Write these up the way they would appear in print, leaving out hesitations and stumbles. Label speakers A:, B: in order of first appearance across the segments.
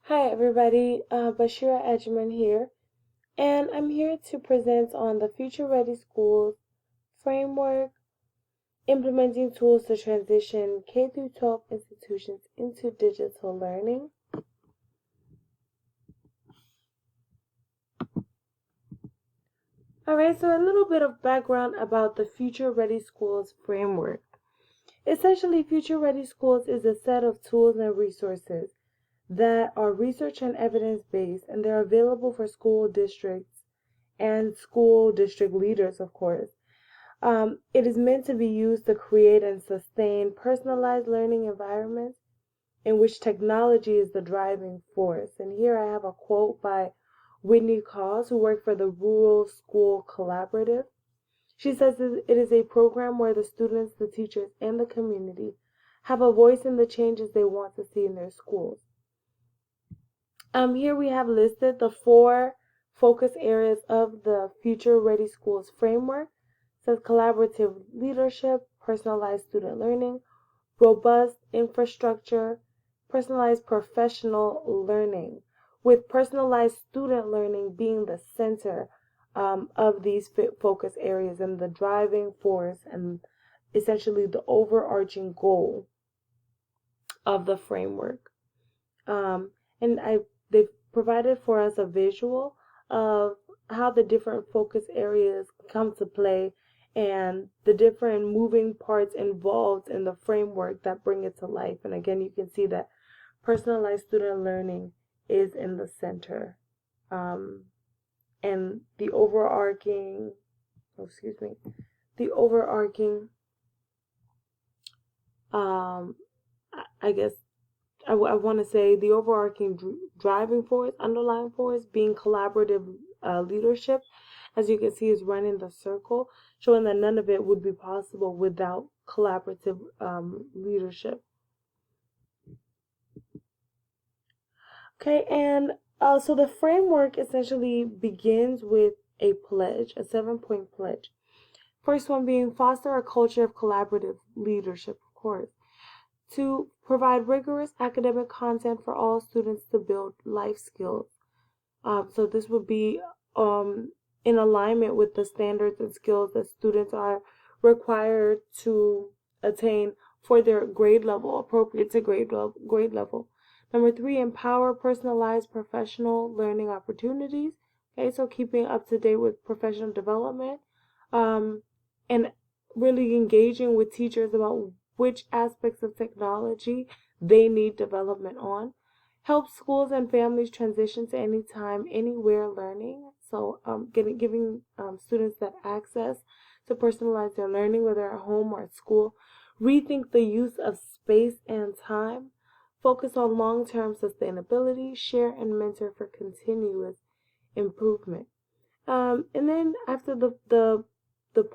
A: Hi everybody, Bashira Ajman here, and I'm here to present on the Future Ready Schools framework, implementing tools to transition K through 12 institutions into digital learning. Alright, so a little bit of background about the Future Ready Schools framework. Essentially, Future Ready Schools is a set of tools and resources that are research and evidence based, and they're available for school districts and school district leaders, of course. It is meant to be used to create and sustain personalized learning environments in which technology is the driving force. And here I have a quote by Whitney Cause, who worked for the Rural School Collaborative. She says it is a program where the students, the teachers, and the community have a voice in the changes they want to see in their schools. Here we have listed the 4 focus areas of the Future Ready Schools framework. It says collaborative leadership, personalized student learning, robust infrastructure, personalized professional learning, with personalized student learning being the center of these focus areas and the driving force and essentially the overarching goal of the framework. And they've provided for us a visual of how the different focus areas come to play and the different moving parts involved in the framework that bring it to life. And again, you can see that personalized student learning is in the center. And the overarching, the overarching, I guess I want to say the overarching driving force, underlying force, being collaborative leadership, as you can see, is running the circle, showing that none of it would be possible without collaborative leadership. Okay, and so the framework essentially begins with a pledge, a 7-point pledge. First one being foster a culture of collaborative leadership, of course. To provide rigorous academic content for all students to build life skills. So this would be in alignment with the standards and skills that students are required to attain for their grade level, appropriate to grade level. Number 3, empower personalized professional learning opportunities. Okay, so keeping up to date with professional development, and really engaging with teachers about which aspects of technology they need development on. Help schools and families transition to anytime, anywhere learning. So giving students that access to personalize their learning, whether at home or at school. Rethink the use of space and time. Focus on long-term sustainability. Share and mentor for continuous improvement. And then after the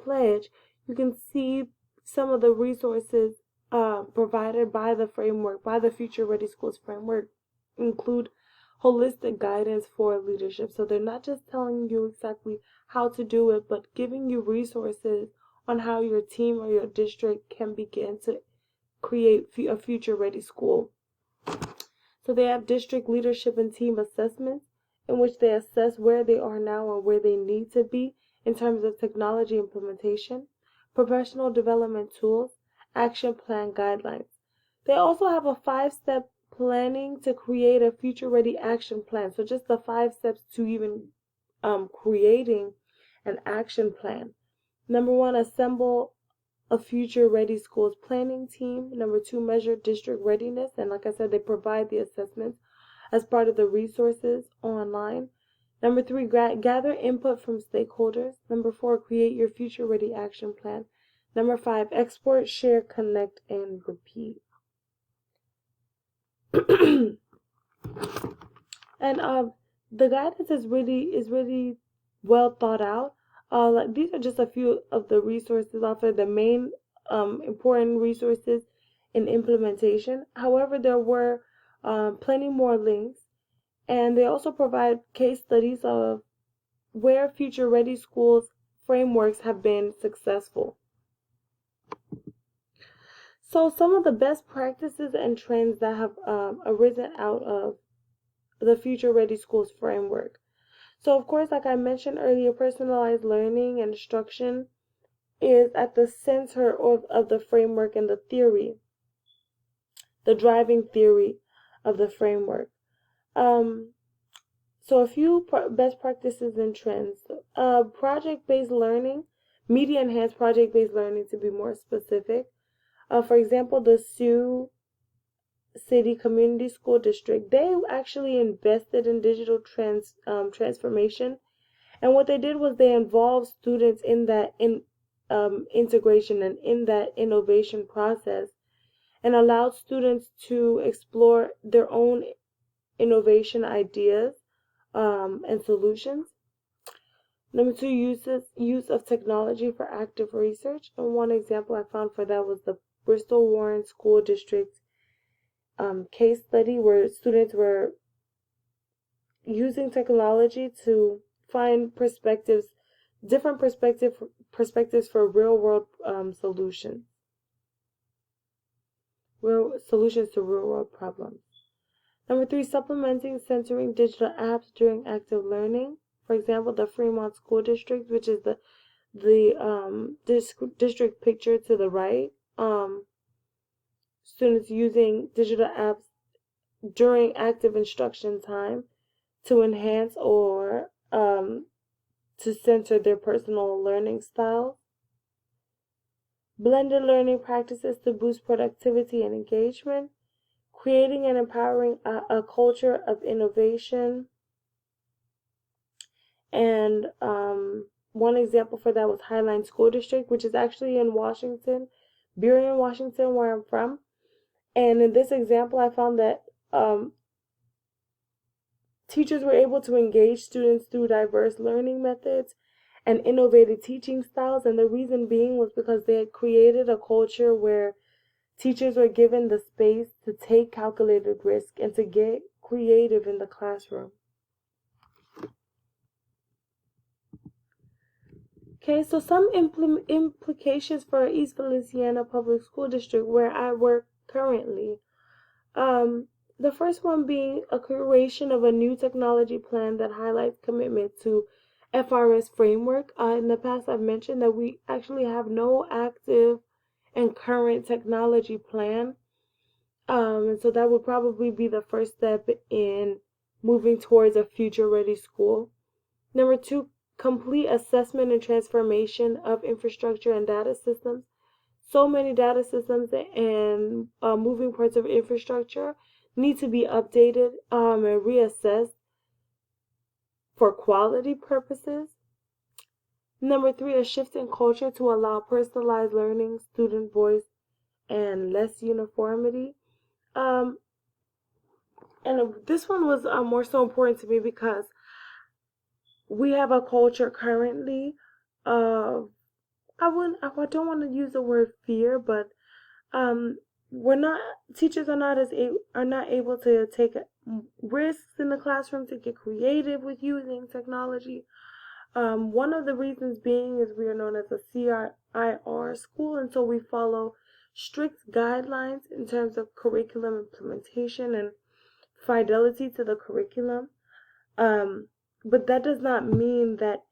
A: pledge, you can see some of the resources provided by the framework, by the Future Ready Schools framework, include holistic guidance for leadership. So they're not just telling you exactly how to do it, but giving you resources on how your team or your district can begin to create a future ready school. So they have district leadership and team assessments in which they assess where they are now and where they need to be in terms of technology implementation, professional development tools, action plan guidelines. They also have a 5-step planning to create a future ready action plan. So just the 5 steps to even creating an action plan. Number 1, assemble a future ready schools planning team. Number 2, measure district readiness. And like I said, they provide the assessments as part of the resources online. Number 3, gather input from stakeholders. Number 4, create your future ready action plan. Number 5, export, share, connect, and repeat. And the guidance is really well thought out. Like these are just a few of the resources offered, the main important resources in implementation. However, there were plenty more links, and they also provide case studies of where future ready schools frameworks have been successful. So some of the best practices and trends that have arisen out of the Future Ready Schools framework. So, of course, like I mentioned earlier, personalized learning and instruction is at the center of the framework and the theory, the driving theory of the framework. So a few best practices and trends. Project-based learning, media-enhanced project-based learning to be more specific. For example, the Sioux City Community School District, they actually invested in digital transformation. And what they did was they involved students in that integration and in that innovation process, and allowed students to explore their own innovation ideas and solutions. Number two, use of technology for active research. And one example I found for that was the Bristol Warren School District case study, where students were using technology to find different perspectives for real world solutions to real world problems. Number three, supplementing censoring digital apps during active learning. For example, the Fremont School District, which is the district picture to the right, students using digital apps during active instruction time to enhance or to censor their personal learning style. Blended learning practices to boost productivity and engagement. Creating and empowering a culture of innovation. And one example for that was Highline School District, which is actually in Washington, Burien, Washington, where I'm from. And in this example, I found that teachers were able to engage students through diverse learning methods and innovative teaching styles. And the reason being was because they had created a culture where teachers were given the space to take calculated risk and to get creative in the classroom. Okay, so some implications for East Feliciana Public School District, where I work currently. The first one being a creation of a new technology plan that highlights commitment to FRS framework. In the past, I've mentioned that we actually have no active and current technology plan. And so that would probably be the first step in moving towards a future ready school. Number two, complete assessment and transformation of infrastructure and data systems. So many data systems and moving parts of infrastructure need to be updated and reassessed for quality purposes. Number three, a shift in culture to allow personalized learning, student voice, and less uniformity. And this one was more so important to me because we have a culture currently of, I don't want to use the word fear, but teachers are not able to take risks in the classroom, to get creative with using technology. One of the reasons being is we are known as a CIR school, and so we follow strict guidelines in terms of curriculum implementation and fidelity to the curriculum. But that does not mean that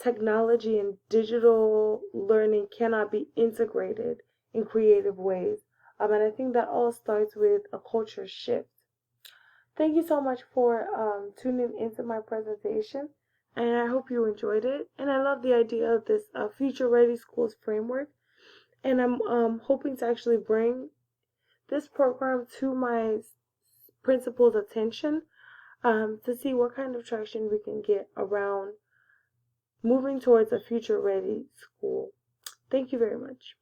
A: technology and digital learning cannot be integrated in creative ways. And I think that all starts with a culture shift. Thank you so much for tuning into my presentation, and I hope you enjoyed it. And I love the idea of this Future Ready Schools framework, and I'm hoping to actually bring this program to my principal's attention to see what kind of traction we can get around moving towards a future ready school. Thank you very much.